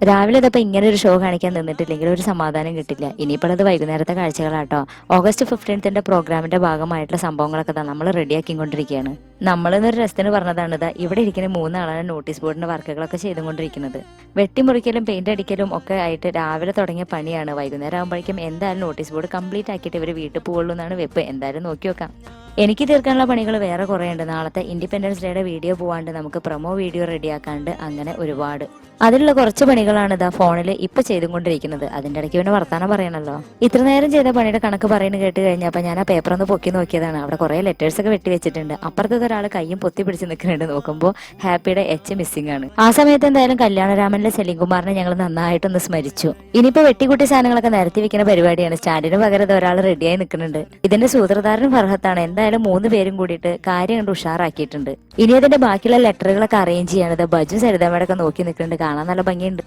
രാവിലെ ഇതപ്പോ ഇങ്ങനെ ഒരു ഷോ കാണിക്കാൻ നിന്നിട്ടില്ലെങ്കിൽ ഒരു സമാധാനം കിട്ടില്ല. ഇനിയിപ്പോൾ അത് വൈകുന്നേരത്തെ കാഴ്ചകളാട്ടോ. ഓഗസ്റ്റ് 15th പ്രോഗ്രാമിന്റെ ഭാഗമായിട്ടുള്ള സംഭവങ്ങളൊക്കെ നമ്മൾ റെഡിയാക്കിക്കൊണ്ടിരിക്കുകയാണ്. നമ്മളിന്നൊരു രസത്തിന് പറഞ്ഞതാണ് ഇതാ ഇവിടെ ഇരിക്കുന്ന മൂന്നാളാണ് നോട്ടീസ് ബോർഡിന്റെ വർക്കുകളൊക്കെ ചെയ്തുകൊണ്ടിരിക്കുന്നത്. വെട്ടിമുറിക്കലും പെയിന്റ് അടിക്കലും ഒക്കെ ആയിട്ട് രാവിലെ തുടങ്ങിയ പണിയാണ്. വൈകുന്നേരം ആകുമ്പോഴേക്കും എന്തായാലും നോട്ടീസ് ബോർഡ് കംപ്ലീറ്റ് ആക്കിയിട്ട് ഇവർ വീട്ടിൽ പോകുള്ളൂ എന്നാണ് വെപ്പ്. എന്തായാലും നോക്കി നോക്കാം. എനിക്ക് തീർക്കാനുള്ള പണികൾ വേറെ കുറേ ഉണ്ട്. നാളത്തെ ഇൻഡിപെൻഡൻസ് ഡേയുടെ വീഡിയോ പോവാണ്ട്, നമുക്ക് പ്രൊമോ വീഡിയോ റെഡിയാക്കാണ്ട്, അങ്ങനെ ഒരുപാട്. അതിലുള്ള കുറച്ച് പണികളാണ് ഇതാ ഫോണിൽ ഇപ്പൊ ചെയ്തുകൊണ്ടിരിക്കുന്നത്. അതിന്റെ ഇടയ്ക്ക് പിന്നെ വർത്താനം പറയണല്ലോ. ഇത്ര നേരം ചെയ്ത പണിയുടെ കണക്ക് പറയുന്നത് കേട്ട് കഴിഞ്ഞപ്പോൾ ഞാൻ ആ പേപ്പർ ഒന്ന് പൊക്കി നോക്കിയതാണ്. അവിടെ കുറെ ലെറ്റേഴ്സ് ഒക്കെ വെട്ടി വെച്ചിട്ടുണ്ട്. അപ്പുറത്തെ ഒരാൾ കയ്യും പൊത്തി പിടിച്ച് നിൽക്കുന്നുണ്ട്. നോക്കുമ്പോൾ ഹാപ്പിയുടെ എച്ച് മിസ്സിംഗ് ആണ്. ആ സമയത്ത് എന്തായാലും കല്യാണരാമനിലെ സെലിംകുമാറിനെ ഞങ്ങൾ നന്നായിട്ടൊന്ന് സ്മരിച്ചു. ഇനിയിപ്പോ വെട്ടിക്കുട്ടി സാധനങ്ങളൊക്കെ നിരത്തി വെക്കുന്ന പരിപാടിയാണ്. സ്റ്റാൻഡിന് പകരം ഒരാൾ റെഡിയായി നിൽക്കുന്നുണ്ട്. ഇതിന്റെ സൂത്രധാരൻ ഫർഹത്താണ്. എന്തായാലും 3 പേരും കൂടിയിട്ട് കാര്യം കണ്ട് ഉഷാറാക്കിയിട്ടുണ്ട്. ഇനി അതിന്റെ ബാക്കിയുള്ള ലെറ്ററുകളൊക്കെ അറേഞ്ച് ചെയ്യാനത് ബജു സരിതമ്മയോടൊക്കെ നോക്കി നിൽക്കുന്നുണ്ട്. കാണാൻ നല്ല ഭംഗിയുണ്ട്.